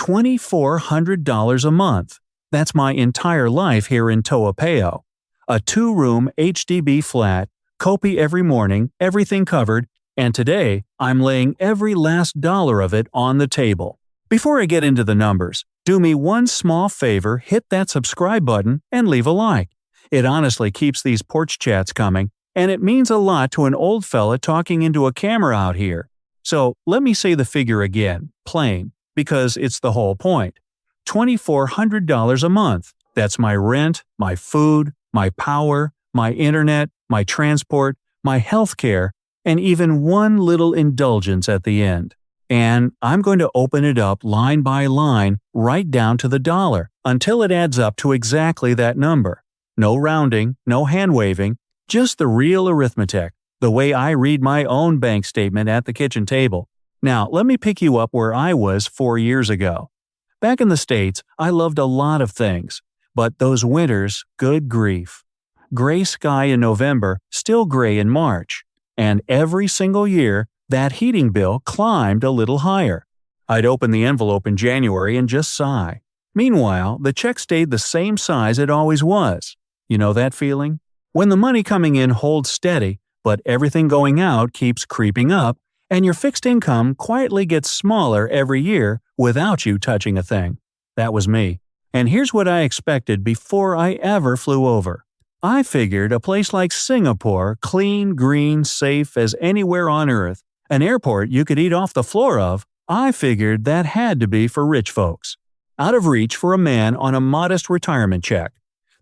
$2,400 a month. That's my entire life here in Toa Payoh. A 2-room HDB flat, copy every morning, everything covered, and today I'm laying every last dollar of it on the table. Before I get into the numbers, do me one small favor, hit that subscribe button and leave a like. It honestly keeps these porch chats coming, and it means a lot to an old fella talking into a camera out here. So let me say the figure again, plain, because it's the whole point. $2,400 a month. That's my rent, my food, my power, my internet, my transport, my healthcare, and even one little indulgence at the end. And I'm going to open it up line by line, right down to the dollar, until it adds up to exactly that number. No rounding, no hand-waving, just the real arithmetic, the way I read my own bank statement at the kitchen table. Now, let me pick you up where I was 4 years ago. Back in the States, I loved a lot of things, but those winters, good grief. Gray sky in November, still gray in March, and every single year, that heating bill climbed a little higher. I'd open the envelope in January and just sigh. Meanwhile, the check stayed the same size it always was. You know that feeling? When the money coming in holds steady, but everything going out keeps creeping up, and your fixed income quietly gets smaller every year without you touching a thing. That was me. And here's what I expected before I ever flew over. I figured a place like Singapore, clean, green, safe as anywhere on earth, an airport you could eat off the floor of, I figured that had to be for rich folks. Out of reach for a man on a modest retirement check.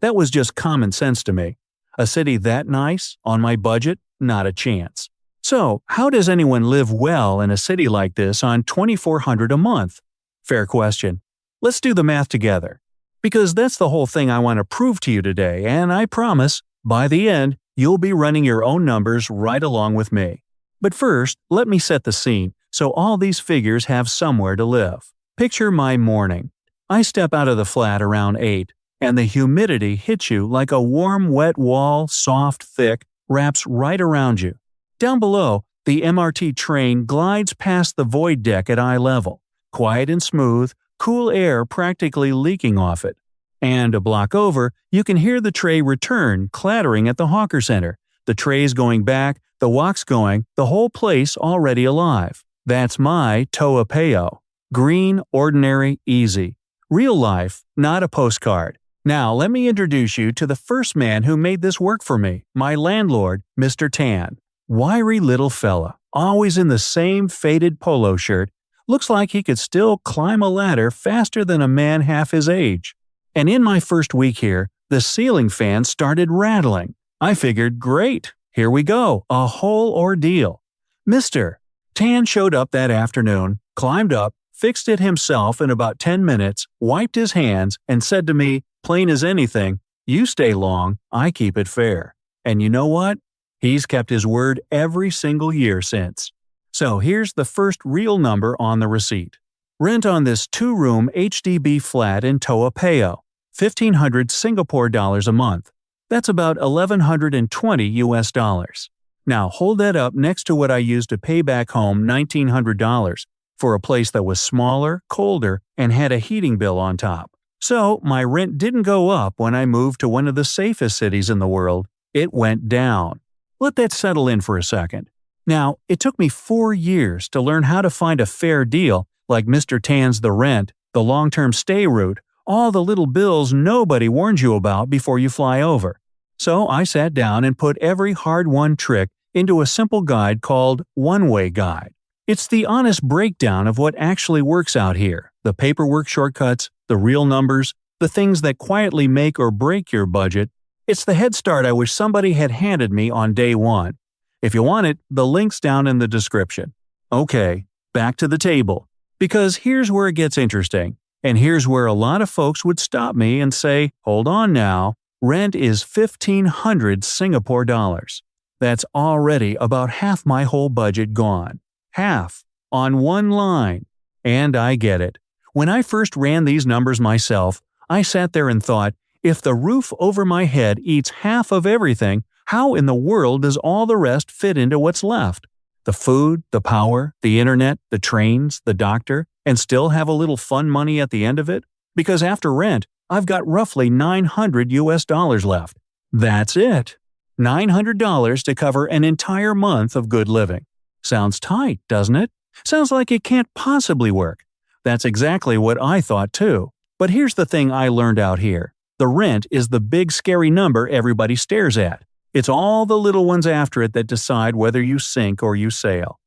That was just common sense to me. A city that nice, on my budget, not a chance. So, how does anyone live well in a city like this on $2,400 a month? Fair question. Let's do the math together. Because that's the whole thing I want to prove to you today, and I promise, by the end, you'll be running your own numbers right along with me. But first, let me set the scene, so all these figures have somewhere to live. Picture my morning. I step out of the flat around 8, and the humidity hits you like a warm, wet wall, soft, thick, wraps right around you. Down below, the MRT train glides past the void deck at eye level, quiet and smooth, cool air practically leaking off it. And a block over, you can hear the tray return clattering at the hawker center. The trays going back, the walks going, the whole place already alive. That's my Toa Payoh. Green, ordinary, easy. Real life, not a postcard. Now let me introduce you to the first man who made this work for me, my landlord, Mr. Tan. Wiry little fella, always in the same faded polo shirt, looks like he could still climb a ladder faster than a man half his age. And in my first week here, the ceiling fan started rattling. I figured, great, here we go, a whole ordeal. Mr. Tan showed up that afternoon, climbed up, fixed it himself in about 10 minutes, wiped his hands, and said to me, plain as anything, you stay long, I keep it fair. And you know what? He's kept his word every single year since. So here's the first real number on the receipt. Rent on this 2-room HDB flat in Toa Payoh, 1,500 Singapore dollars a month. That's about $1,120 US. Now hold that up next to what I used to pay back home $1,900 for a place that was smaller, colder, and had a heating bill on top. So my rent didn't go up when I moved to one of the safest cities in the world. It went down. Let that settle in for a second. Now, it took me 4 years to learn how to find a fair deal like Mr. Tan's the rent, the long-term stay route, all the little bills nobody warns you about before you fly over. So I sat down and put every hard-won trick into a simple guide called One-Way Guide. It's the honest breakdown of what actually works out here, the paperwork shortcuts, the real numbers, the things that quietly make or break your budget. It's the head start I wish somebody had handed me on day one. If you want it, the link's down in the description. Okay, back to the table. Because here's where it gets interesting. And here's where a lot of folks would stop me and say, hold on now, rent is 1,500 Singapore dollars. That's already about half my whole budget gone. Half. On one line. And I get it. When I first ran these numbers myself, I sat there and thought, if the roof over my head eats half of everything, how in the world does all the rest fit into what's left? The food, the power, the internet, the trains, the doctor, and still have a little fun money at the end of it? Because after rent, I've got roughly $900 left. That's it. $900 to cover an entire month of good living. Sounds tight, doesn't it? Sounds like it can't possibly work. That's exactly what I thought too. But here's the thing I learned out here. The rent is the big scary number everybody stares at. It's all the little ones after it that decide whether you sink or you sail.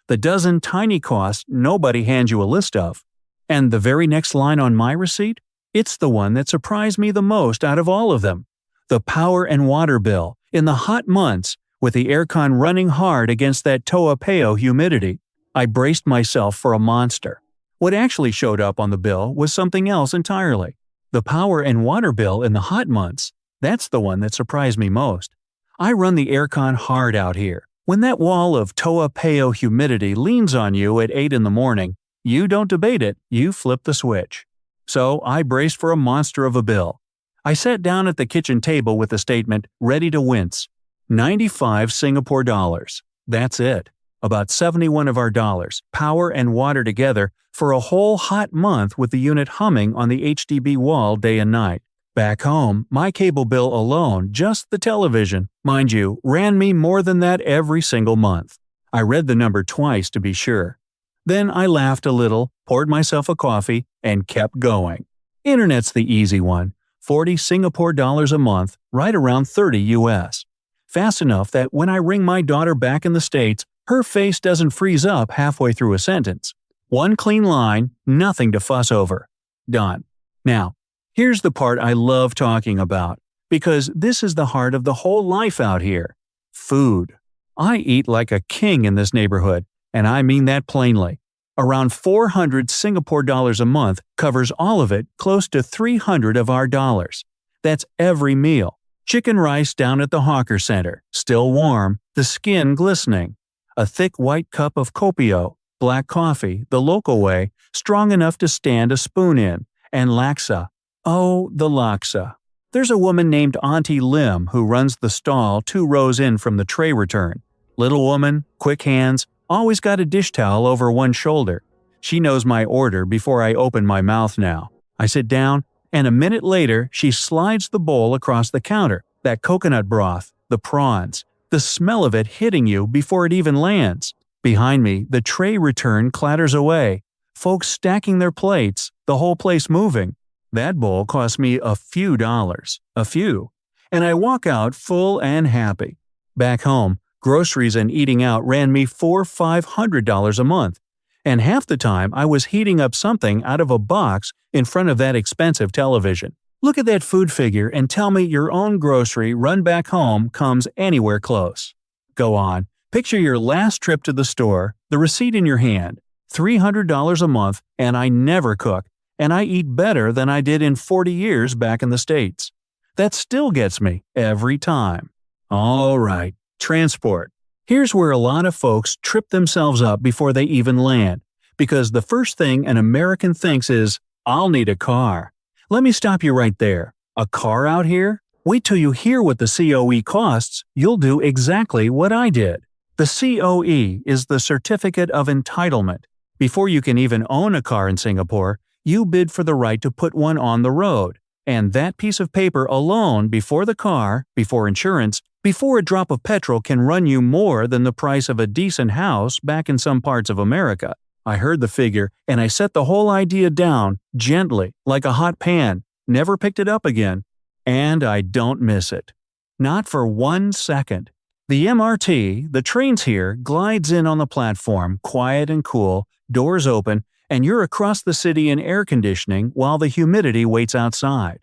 The dozen tiny costs nobody hands you a list of. And the very next line on my receipt? It's the one that surprised me the most out of all of them. The power and water bill, in the hot months, with the aircon running hard against that Toa Payoh humidity. I braced myself for a monster. What actually showed up on the bill was something else entirely. The power and water bill in the hot months, that's the one that surprised me most. I run the aircon hard out here. When that wall of Toa Payoh humidity leans on you at 8 in the morning, you don't debate it, you flip the switch. So I braced for a monster of a bill. I sat down at the kitchen table with the statement, ready to wince. 95 Singapore dollars. That's it. About 71 of our dollars, power and water together, for a whole hot month with the unit humming on the HDB wall day and night. Back home, my cable bill alone, just the television, mind you, ran me more than that every single month. I read the number twice to be sure. Then I laughed a little, poured myself a coffee, and kept going. Internet's the easy one. 40 Singapore dollars a month, right around 30 US. Fast enough that when I ring my daughter back in the States, her face doesn't freeze up halfway through a sentence. One clean line, nothing to fuss over. Done. Now, here's the part I love talking about, because this is the heart of the whole life out here. Food. I eat like a king in this neighborhood, and I mean that plainly. Around 400 Singapore dollars a month covers all of it, close to 300 of our dollars. That's every meal. Chicken rice down at the hawker center, still warm, the skin glistening. A thick white cup of Kopi-O, black coffee, the local way, strong enough to stand a spoon in, and laksa. Oh, the laksa. There's a woman named Auntie Lim who runs the stall 2 rows in from the tray return. Little woman, quick hands, always got a dish towel over one shoulder. She knows my order before I open my mouth now. I sit down, and a minute later she slides the bowl across the counter, that coconut broth, the prawns, the smell of it hitting you before it even lands. Behind me, the tray return clatters away, folks stacking their plates, the whole place moving. That bowl cost me a few dollars, a few, and I walk out full and happy. Back home, groceries and eating out ran me $400–500 a month, and half the time I was heating up something out of a box in front of that expensive television. Look at that food figure and tell me your own grocery run back home comes anywhere close. Go on, picture your last trip to the store, the receipt in your hand, $300 a month, and I never cook, and I eat better than I did in 40 years back in the States. That still gets me every time. All right. Transport. Here's where a lot of folks trip themselves up before they even land, because the first thing an American thinks is, I'll need a car. Let me stop you right there. A car out here? Wait till you hear what the COE costs, you'll do exactly what I did. The COE is the Certificate of Entitlement. Before you can even own a car in Singapore, you bid for the right to put one on the road. And that piece of paper alone, before the car, before insurance, before a drop of petrol, can run you more than the price of a decent house back in some parts of America. I heard the figure, and I set the whole idea down, gently, like a hot pan, never picked it up again. And I don't miss it. Not for 1 second. The MRT, the trains here, glides in on the platform, quiet and cool, doors open, and you're across the city in air conditioning while the humidity waits outside.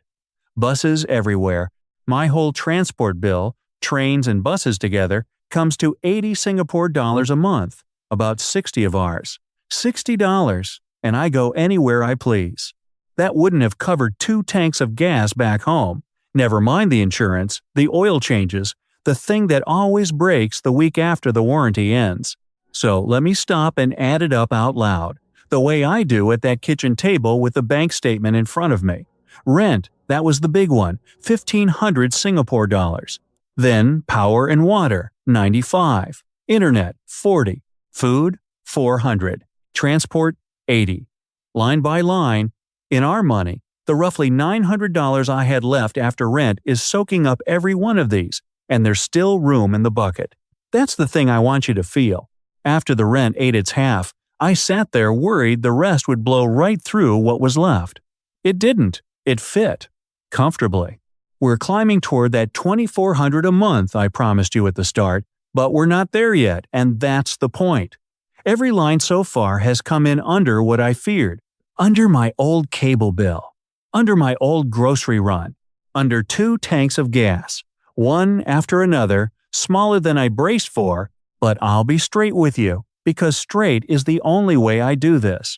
Buses everywhere. My whole transport bill, trains and buses together, comes to 80 Singapore dollars a month, about 60 of ours. $60, and I go anywhere I please. That wouldn't have covered 2 tanks of gas back home. Never mind the insurance, the oil changes, the thing that always breaks the week after the warranty ends. So let me stop and add it up out loud, the way I do at that kitchen table with the bank statement in front of me. Rent, that was the big one, 1,500 Singapore dollars. Then power and water, 95. Internet, 40. Food, 400. Transport, 80. line by line. In our money, the roughly $900 I had left after rent is soaking up every one of these, and there's still room in the bucket. That's the thing I want you to feel. After the rent ate its half, I sat there worried the rest would blow right through what was left. It didn't. It fit. Comfortably. We're climbing toward that $2,400 a month I promised you at the start, but we're not there yet, and that's the point. Every line so far has come in under what I feared. Under my old cable bill. Under my old grocery run. Under 2 tanks of gas. One after another, smaller than I braced for, but I'll be straight with you, because straight is the only way I do this.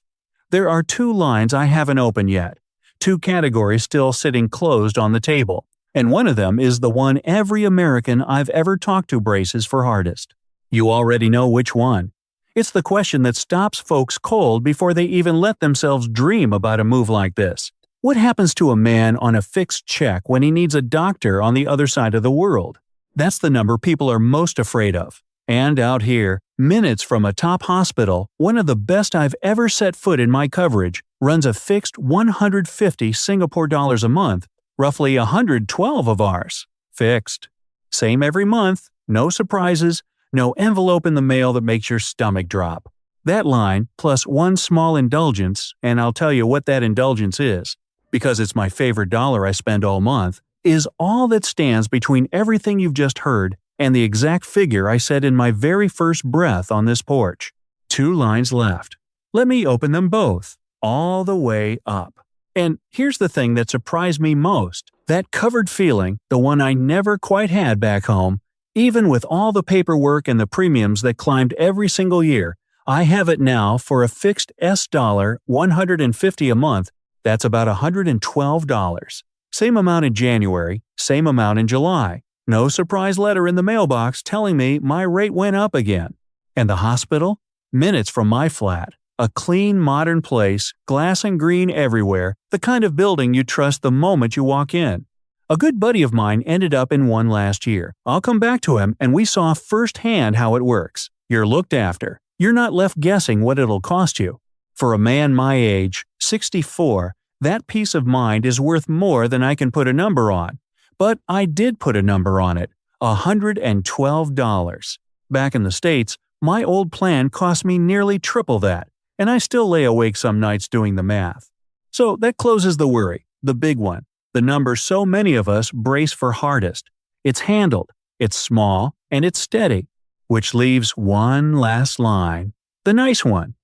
There are 2 lines I haven't opened yet. 2 categories still sitting closed on the table, and one of them is the one every American I've ever talked to braces for hardest. You already know which one. It's the question that stops folks cold before they even let themselves dream about a move like this. What happens to a man on a fixed check when he needs a doctor on the other side of the world? That's the number people are most afraid of. And out here, minutes from a top hospital, one of the best I've ever set foot in my coverage, runs a fixed 150 Singapore dollars a month, roughly 112 of ours. Fixed. Same every month, no surprises, no envelope in the mail that makes your stomach drop. That line, plus 1 small indulgence, and I'll tell you what that indulgence is, because it's my favorite dollar I spend all month, is all that stands between everything you've just heard and the exact figure I said in my very first breath on this porch. 2 lines left. Let me open them both, all the way up. And here's the thing that surprised me most. That covered feeling, the one I never quite had back home, even with all the paperwork and the premiums that climbed every single year, I have it now for a fixed $150 a month. That's about $112. Same amount in January, same amount in July. No surprise letter in the mailbox telling me my rate went up again. And the hospital? Minutes from my flat. A clean, modern place, glass and green everywhere, the kind of building you trust the moment you walk in. A good buddy of mine ended up in one last year. I'll come back to him, and we saw firsthand how it works. You're looked after. You're not left guessing what it'll cost you. For a man my age, 64, that peace of mind is worth more than I can put a number on. But I did put a number on it, $112. Back in the States, my old plan cost me nearly triple that, and I still lay awake some nights doing the math. So that closes the worry, the big one, the number so many of us brace for hardest. It's handled, it's small, and it's steady, which leaves one last line, the nice one.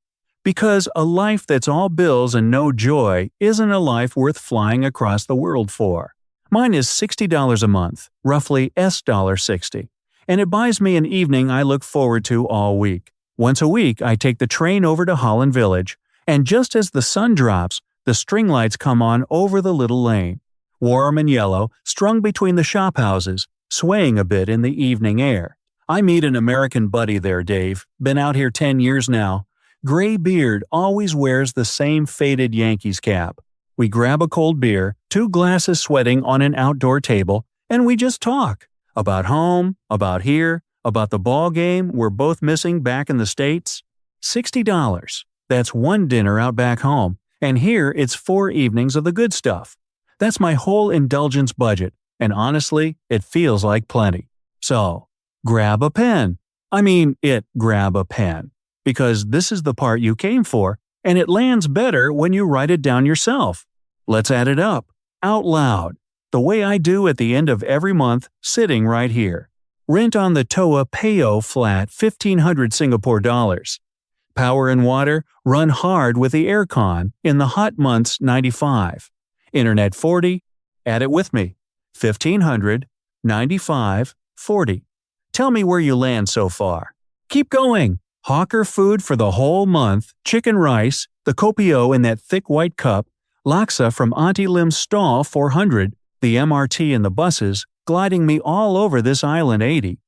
Because a life that's all bills and no joy isn't a life worth flying across the world for. Mine is $60 a month, roughly $60, and it buys me an evening I look forward to all week. Once a week, I take the train over to Holland Village, and just as the sun drops, the string lights come on over the little lane. Warm and yellow, strung between the shop houses, swaying a bit in the evening air. I meet an American buddy there, Dave. Been out here 10 years now. Gray beard, always wears the same faded Yankees cap. We grab a cold beer, 2 glasses sweating on an outdoor table, and we just talk. About home, about here, about the ball game we're both missing back in the States. $60. That's 1 dinner out back home, and here it's 4 evenings of the good stuff. That's my whole indulgence budget, and honestly, it feels like plenty. So, grab a pen. Grab a pen. Because this is the part you came for, and it lands better when you write it down yourself. Let's add it up, out loud, the way I do at the end of every month, sitting right here. Rent on the Toa Payoh flat, 1,500 Singapore dollars. Power and water run hard with the aircon, in the hot months 95. Internet 40, add it with me, 1,500, 95, 40. Tell me where you land so far. Keep going. Hawker food for the whole month, chicken rice, the kopio in that thick white cup, laksa from Auntie Lim's stall 400, the MRT in the buses, gliding me all over this island 80.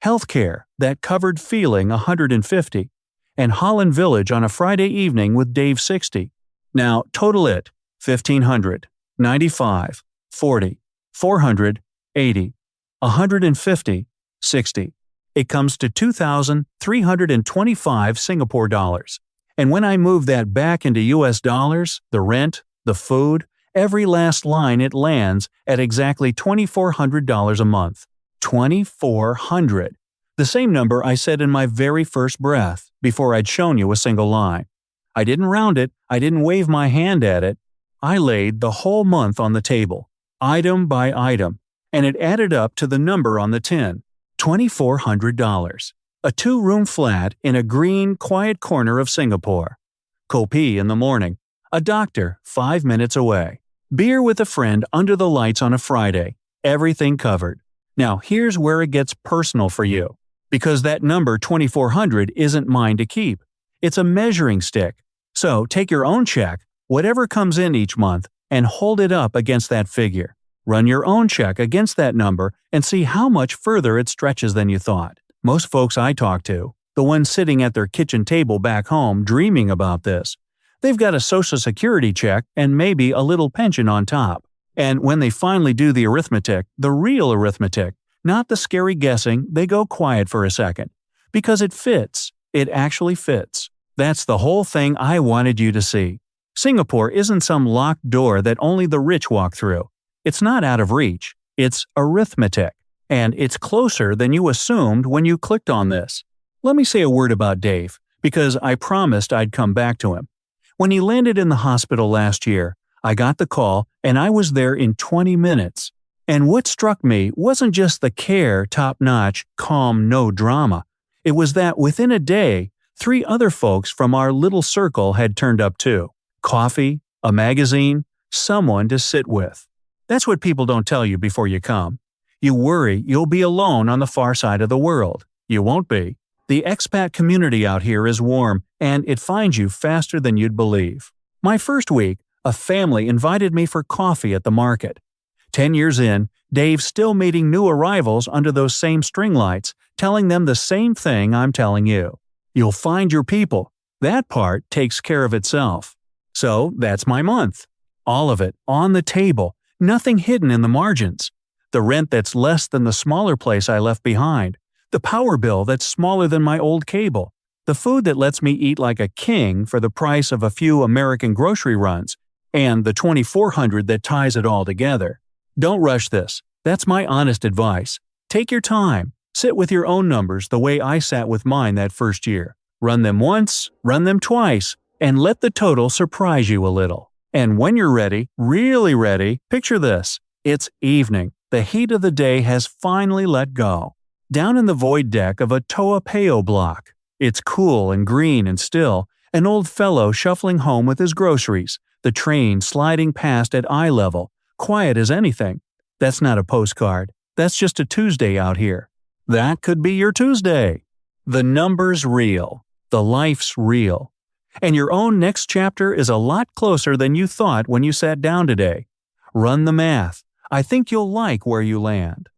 Healthcare, that covered feeling 150. And Holland Village on a Friday evening with Dave 60. Now total it, 1,500, 95, 40, 400, 80, 150, 60. It comes to 2,325 Singapore dollars. And when I move that back into US dollars, the rent, the food, every last line it lands at exactly $2,400 a month. $2,400. The same number I said in my very first breath, before I'd shown you a single line. I didn't round it, I didn't wave my hand at it. I laid the whole month on the table, item by item, and it added up to the number on the tin. $2,400. A 2-room flat in a green, quiet corner of Singapore. Kopi in the morning. A doctor 5 minutes away. Beer with a friend under the lights on a Friday. Everything covered. Now here's where it gets personal for you. Because that number 2,400 isn't mine to keep. It's a measuring stick. So take your own check, whatever comes in each month, and hold it up against that figure. Run your own check against that number and see how much further it stretches than you thought. Most folks I talk to, the ones sitting at their kitchen table back home dreaming about this, they've got a Social Security check and maybe a little pension on top. And when they finally do the arithmetic, the real arithmetic, not the scary guessing, they go quiet for a second. Because it fits. It actually fits. That's the whole thing I wanted you to see. Singapore isn't some locked door that only the rich walk through. It's not out of reach. It's arithmetic. And it's closer than you assumed when you clicked on this. Let me say a word about Dave, because I promised I'd come back to him. When he landed in the hospital last year, I got the call and I was there in 20 minutes. And what struck me wasn't just the care, top-notch, calm, no drama. It was that within a day, 3 other folks from our little circle had turned up too. Coffee, a magazine, someone to sit with. That's what people don't tell you before you come. You worry you'll be alone on the far side of the world. You won't be. The expat community out here is warm, and it finds you faster than you'd believe. My first week, a family invited me for coffee at the market. 10 years in, Dave's still meeting new arrivals under those same string lights, telling them the same thing I'm telling you. You'll find your people. That part takes care of itself. So that's my month. All of it, on the table, nothing hidden in the margins. The rent that's less than the smaller place I left behind. The power bill that's smaller than my old cable. The food that lets me eat like a king for the price of a few American grocery runs. And the $2,400 that ties it all together. Don't rush this. That's my honest advice. Take your time. Sit with your own numbers the way I sat with mine that first year. Run them once, run them twice, and let the total surprise you a little. And when you're ready, really ready, picture this. It's evening. The heat of the day has finally let go. Down in the void deck of a Toa Payoh block. It's cool and green and still, an old fellow shuffling home with his groceries, the train sliding past at eye level, quiet as anything. That's not a postcard. That's just a Tuesday out here. That could be your Tuesday. The number's real. The life's real. And your own next chapter is a lot closer than you thought when you sat down today. Run the math. I think you'll like where you land.